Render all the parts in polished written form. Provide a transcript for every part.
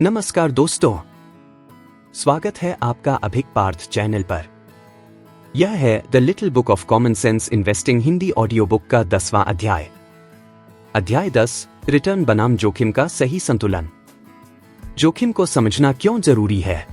नमस्कार दोस्तों, स्वागत है आपका अभिक पार्थ चैनल पर। यह है the little book of common sense investing Hindi audio book का 10वां अध्याय। अध्याय 10, रिटर्न बनाम जोखिम का सही संतुलन। जोखिम को समझना क्यों जरूरी है।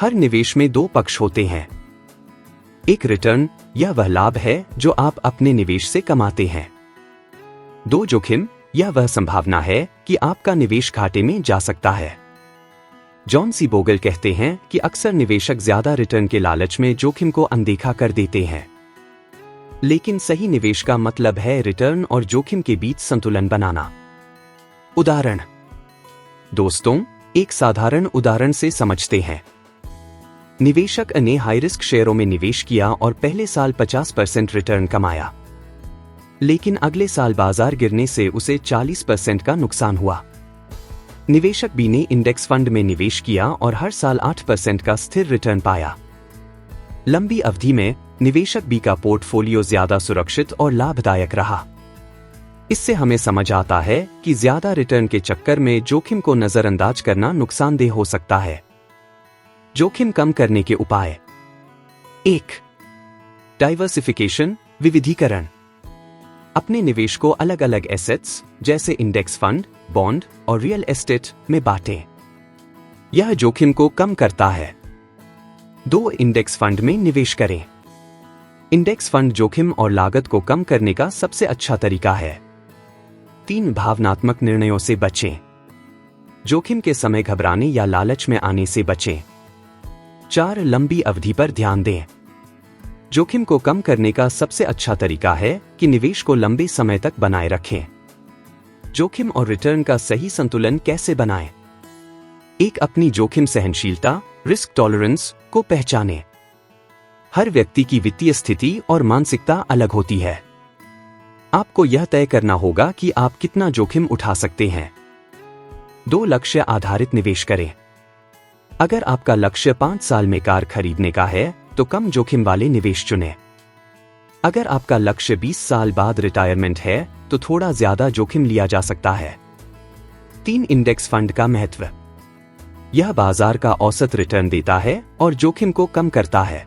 हर निवेश में दो पक्ष होते हैं। एक रिटर्न, यह वह लाभ है जो आप अपने निवेश से कमाते हैं। दो जोखिम, यह वह संभावना है कि आपका निवेश घाटे में जा सकता है। जॉन सी बोगल कहते हैं कि अक्सर निवेशक ज्यादा रिटर्न के लालच में जोखिम को अनदेखा कर देते हैं, लेकिन सही निवेश का मतलब है रिटर्न और जोखिम के बीच संतुलन बनाना। उदाहरण। दोस्तों, एक साधारण उदाहरण से समझते हैं। निवेशक ने हाई रिस्क शेयरों में निवेश किया और पहले साल 50% रिटर्न कमाया, लेकिन अगले साल बाजार गिरने से उसे 40% का नुकसान हुआ। निवेशक बी ने इंडेक्स फंड में निवेश किया और हर साल 8% का स्थिर रिटर्न पाया। लंबी अवधि में निवेशक बी का पोर्टफोलियो ज्यादा सुरक्षित और लाभदायक रहा। इससे हमें समझ आता है कि ज्यादा रिटर्न के चक्कर में जोखिम को नजरअंदाज करना नुकसानदेह हो सकता है। जोखिम कम करने के उपाय। 1. डाइवर्सिफिकेशन, विविधीकरण। अपने निवेश को अलग अलग एसेट्स जैसे इंडेक्स फंड, बॉन्ड और रियल एस्टेट में बांटें। यह जोखिम को कम करता है। 2. इंडेक्स फंड में निवेश करें। इंडेक्स फंड जोखिम और लागत को कम करने का सबसे अच्छा तरीका है। 3. भावनात्मक निर्णयों से बचें। जोखिम के समय घबराने या लालच में आने से बचें। 4. लंबी अवधि पर ध्यान दें। जोखिम को कम करने का सबसे अच्छा तरीका है कि निवेश को लंबे समय तक बनाए रखें। जोखिम और रिटर्न का सही संतुलन कैसे बनाएं? 1. अपनी जोखिम सहनशीलता, रिस्क टॉलरेंस को पहचानें। हर व्यक्ति की वित्तीय स्थिति और मानसिकता अलग होती है। आपको यह तय करना होगा कि आप कितना जोखिम उठा सकते हैं। 2. लक्ष्य आधारित निवेश करें। अगर आपका लक्ष्य 5 साल में कार खरीदने का है तो कम जोखिम वाले निवेश चुनें। अगर आपका लक्ष्य 20 साल बाद रिटायरमेंट है तो थोड़ा ज्यादा जोखिम लिया जा सकता है। 3. इंडेक्स फंड का महत्व। यह बाजार का औसत रिटर्न देता है और जोखिम को कम करता है।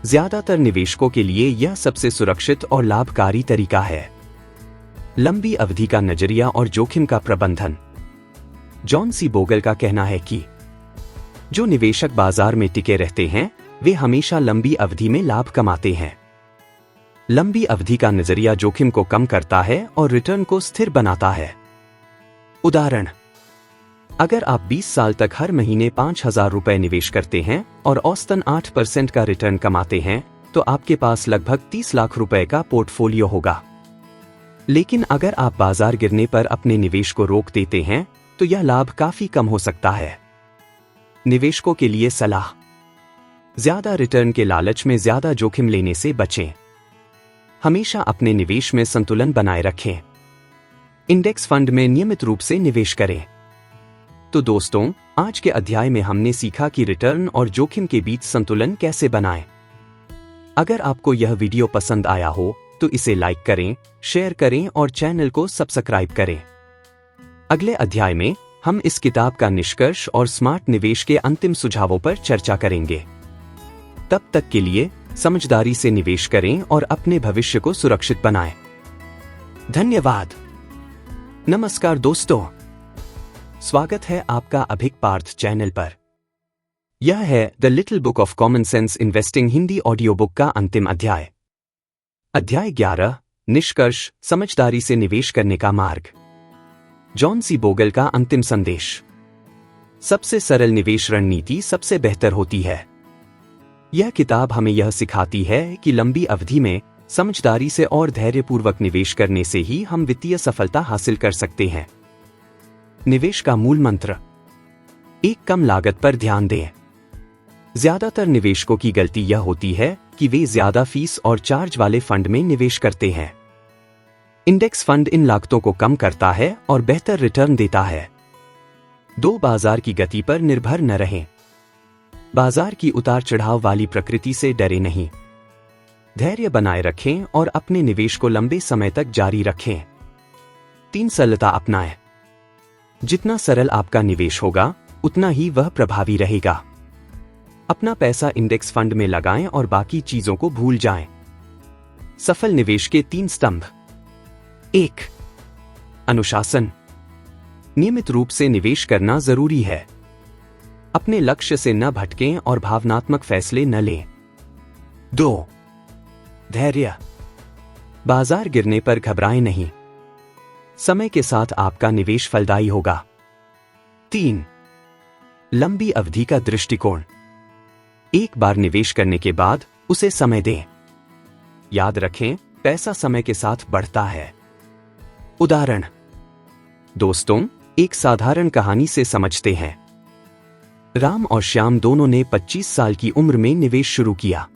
ज्यादातर निवेशकों के लिए यह सबसे सुरक्षित और लाभकारी तरीका है। लंबी अवधि का नजरिया और जोखिम का प्रबंधन। जॉन सी बोगल का कहना है कि जो निवेशक बाजार में टिके रहते हैं वे हमेशा लंबी अवधि में लाभ कमाते हैं। लंबी अवधि का नजरिया जोखिम को कम करता है और रिटर्न को स्थिर बनाता है। उदाहरण। अगर आप 20 साल तक हर महीने 5,000 रुपए निवेश करते हैं और औसतन 8% का रिटर्न कमाते हैं तो आपके पास लगभग 30 लाख रुपए का पोर्टफोलियो होगा। लेकिन अगर आप बाजार गिरने पर अपने निवेश को रोक देते हैं तो यह लाभ काफी कम हो सकता है। निवेशकों के लिए सलाह। ज्यादा रिटर्न के लालच में ज्यादा जोखिम लेने से बचें। हमेशा अपने निवेश में संतुलन बनाए रखें। इंडेक्स फंड में नियमित रूप से निवेश करें। तो दोस्तों, आज के अध्याय में हमने सीखा कि रिटर्न और जोखिम के बीच संतुलन कैसे बनाएं। अगर आपको यह वीडियो पसंद आया हो तो इसे लाइक करें, शेयर करें और चैनल को सब्सक्राइब करें। अगले अध्याय में हम इस किताब का निष्कर्ष और स्मार्ट निवेश के अंतिम सुझावों पर चर्चा करेंगे। तब तक के लिए समझदारी से निवेश करें और अपने भविष्य को सुरक्षित बनाएं। धन्यवाद। नमस्कार दोस्तों, स्वागत है आपका अभिक पार्थ चैनल पर। यह है the little book of common sense investing Hindi audio book का अंतिम अध्याय। अध्याय 11, निष्कर्ष, समझदारी से निवेश करने का मार्ग। जॉन सी बोगल का अंतिम संदेश। सबसे सरल निवेश रणनीति सबसे बेहतर होती है। यह किताब हमें यह सिखाती है कि लंबी अवधि में समझदारी से और धैर्यपूर्वक निवेश करने से ही हम वित्तीय सफलता हासिल कर सकते हैं। निवेश का मूल मंत्र। 1. कम लागत पर ध्यान दें। ज्यादातर निवेशकों की गलती यह होती है कि वे ज्यादा फीस और चार्ज वाले फंड में निवेश करते हैं। इंडेक्स फंड इन लागतों को कम करता है और बेहतर रिटर्न देता है। 2. बाजार की गति पर निर्भर न रहें। बाजार की उतार चढ़ाव वाली प्रकृति से डरे नहीं। धैर्य बनाए रखें और अपने निवेश को लंबे समय तक जारी रखें। 3. सरलता अपनाएं। जितना सरल आपका निवेश होगा उतना ही वह प्रभावी रहेगा। अपना पैसा इंडेक्स फंड में लगाएं और बाकी चीजों को भूल जाएं। सफल निवेश के 3 स्तंभ। 1. अनुशासन। नियमित रूप से निवेश करना जरूरी है। अपने लक्ष्य से न भटकें और भावनात्मक फैसले न लें। 2. धैर्य। बाजार गिरने पर घबराएं नहीं। समय के साथ आपका निवेश फलदायी होगा। 3. लंबी अवधि का दृष्टिकोण। एक बार निवेश करने के बाद उसे समय दें। याद रखें, पैसा समय के साथ बढ़ता है। उदाहरण। दोस्तों, एक साधारण कहानी से समझते हैं। राम और श्याम दोनों ने 25 साल की उम्र में निवेश शुरू किया।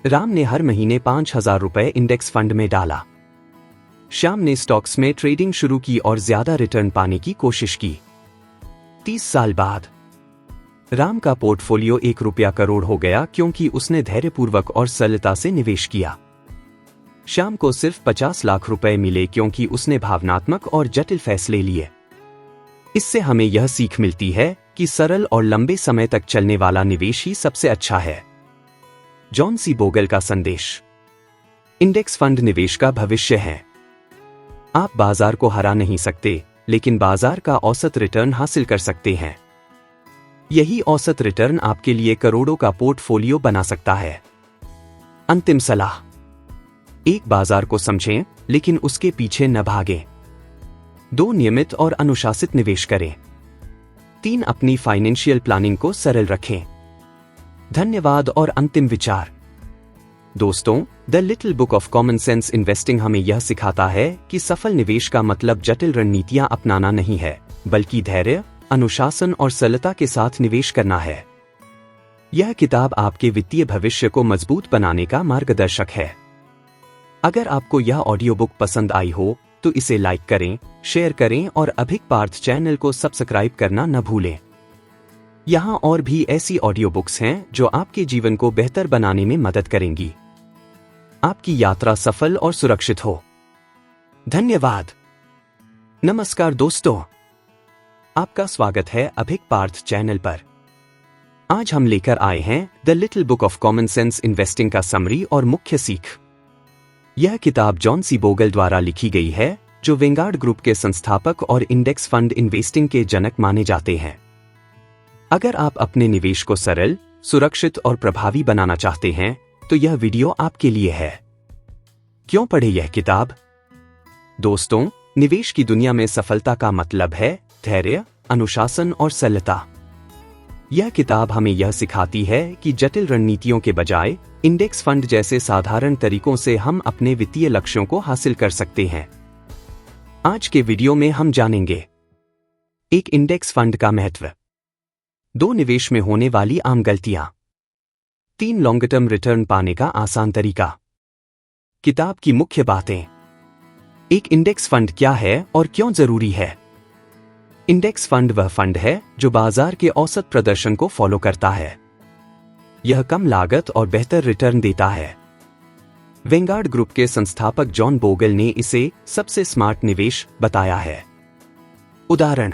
राम ने हर महीने 5,000 रुपए इंडेक्स फंड में डाला। श्याम ने स्टॉक्स में ट्रेडिंग शुरू की और ज्यादा रिटर्न पाने की कोशिश की। 30 साल बाद राम का पोर्टफोलियो 1 रुपया करोड़ हो गया क्योंकि उसने धैर्यपूर्वक और सरलता से निवेश किया। श्याम को सिर्फ 50 लाख रुपए मिले क्योंकि उसने भावनात्मक और जटिल फैसले लिए। इससे हमें यह सीख मिलती है कि सरल और लंबे समय तक चलने वाला निवेश ही सबसे अच्छा है। जॉन सी बोगल का संदेश। इंडेक्स फंड निवेश का भविष्य है। आप बाजार को हरा नहीं सकते, लेकिन बाजार का औसत रिटर्न हासिल कर सकते हैं। यही औसत रिटर्न आपके लिए करोड़ों का पोर्टफोलियो बना सकता है। अंतिम सलाह। एक बाजार को समझें, लेकिन उसके पीछे न भागें। 2. नियमित और अनुशासित निवेश करें। 3. अपनी फाइनेंशियल प्लानिंग को सरल रखें। धन्यवाद। और अंतिम विचार। दोस्तों, the little book of common sense investing हमें यह सिखाता है कि सफल निवेश का मतलब जटिल रणनीतियां अपनाना नहीं है, बल्कि धैर्य, अनुशासन और सरलता के साथ निवेश करना है। यह किताब आपके वित्तीय भविष्य को मजबूत बनाने का मार्गदर्शक है। अगर आपको यह ऑडियो बुक पसंद आई हो तो इसे लाइक करें, शेयर करें और अभिक पार्थ चैनल को सब्सक्राइब करना न भूलें। यहाँ और भी ऐसी ऑडियो बुक्स हैं जो आपके जीवन को बेहतर बनाने में मदद करेंगी। आपकी यात्रा सफल और सुरक्षित हो। धन्यवाद। नमस्कार दोस्तों, आपका स्वागत है अभिक पार्थ चैनल पर। आज हम लेकर आए हैं the little book of common sense investing का समरी और मुख्य सीख। यह किताब जॉन सी बोगल द्वारा लिखी गई है, जो वेंगार्ड ग्रुप के संस्थापक और इंडेक्स फंड इन्वेस्टिंग के जनक माने जाते हैं। अगर आप अपने निवेश को सरल, सुरक्षित और प्रभावी बनाना चाहते हैं तो यह वीडियो आपके लिए है। क्यों पढ़े यह किताब? दोस्तों, निवेश की दुनिया में सफलता का मतलब है धैर्य, अनुशासन और सरलता। यह किताब हमें यह सिखाती है कि जटिल रणनीतियों के बजाय इंडेक्स फंड जैसे साधारण तरीकों से हम अपने वित्तीय लक्ष्यों को हासिल कर सकते हैं। आज के वीडियो में हम जानेंगे 1. इंडेक्स फंड का महत्व। 2. निवेश में होने वाली आम गलतियां। 3. लॉन्ग टर्म रिटर्न पाने का आसान तरीका। किताब की मुख्य बातें। 1. इंडेक्स फंड क्या है और क्यों जरूरी है? इंडेक्स फंड वह फंड है जो बाजार के औसत प्रदर्शन को फॉलो करता है। यह कम लागत और बेहतर रिटर्न देता है। वेंगार्ड ग्रुप के संस्थापक जॉन बोगल ने इसे सबसे स्मार्ट निवेश बताया है। उदाहरण।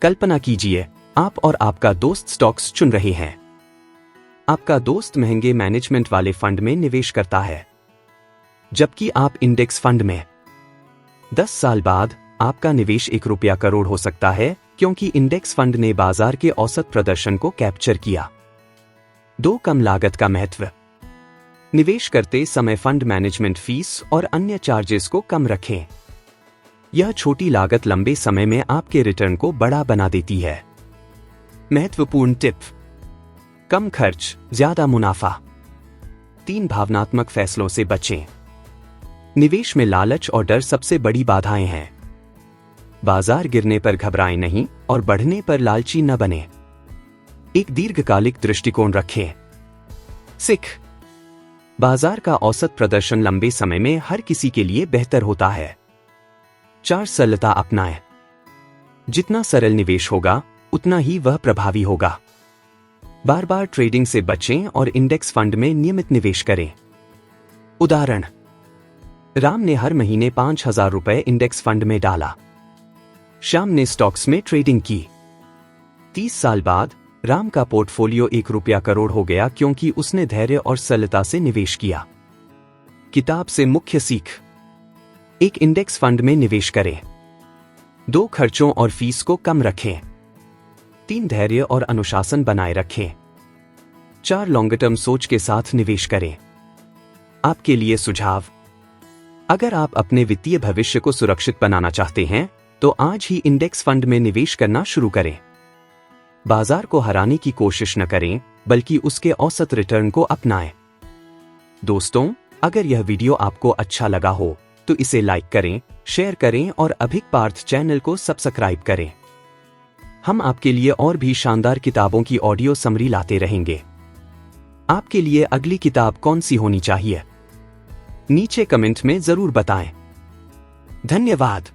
कल्पना कीजिए, आप और आपका दोस्त स्टॉक्स चुन रहे हैं। आपका दोस्त महंगे मैनेजमेंट वाले फंड में निवेश करता है, जबकि आप इंडेक्स फंड में। 10 साल बाद आपका निवेश 1 रुपया करोड़ हो सकता है क्योंकि इंडेक्स फंड ने बाजार के औसत प्रदर्शन को कैप्चर किया। 2. कम लागत का महत्व। निवेश करते समय फंड मैनेजमेंट फीस और अन्य चार्जेस को कम रखें। यह छोटी लागत लंबे समय में आपके रिटर्न को बड़ा बना देती है। महत्वपूर्ण टिप। कम खर्च, ज्यादा मुनाफा। 3. भावनात्मक फैसलों से बचें। निवेश में लालच और डर सबसे बड़ी बाधाएं हैं। बाजार गिरने पर घबराएं नहीं और बढ़ने पर लालची न बने। एक दीर्घकालिक दृष्टिकोण रखें। सीख। बाजार का औसत प्रदर्शन लंबे समय में हर किसी के लिए बेहतर होता है। 4. सरलता अपनाएं। जितना सरल निवेश होगा उतना ही वह प्रभावी होगा। बार बार ट्रेडिंग से बचें और इंडेक्स फंड में नियमित निवेश करें। उदाहरण। राम ने हर महीने 5,000 रुपए इंडेक्स फंड में डाला। श्याम ने स्टॉक्स में ट्रेडिंग की। 30 साल बाद राम का पोर्टफोलियो 1 रुपया करोड़ हो गया क्योंकि उसने धैर्य और सरलता से निवेश किया। किताब से मुख्य सीख: 1. इंडेक्स फंड में निवेश करें। 2. खर्चों और फीस को कम रखें। 3. धैर्य और अनुशासन बनाए रखें। 4. लॉन्ग टर्म सोच के साथ निवेश करें। आपके लिए सुझाव: अगर आप अपने वित्तीय भविष्य को सुरक्षित बनाना चाहते हैं तो आज ही इंडेक्स फंड में निवेश करना शुरू करें। बाजार को हराने की कोशिश न करें, बल्कि उसके औसत रिटर्न को अपनाएं। दोस्तों, अगर यह वीडियो आपको अच्छा लगा हो तो इसे लाइक करें, शेयर करें और अभिक पार्थ चैनल को सब्सक्राइब करें। हम आपके लिए और भी शानदार किताबों की ऑडियो समरी लाते रहेंगे। आपके लिए अगली किताब कौन सी होनी चाहिए? नीचे कमेंट में जरूर बताएं। धन्यवाद।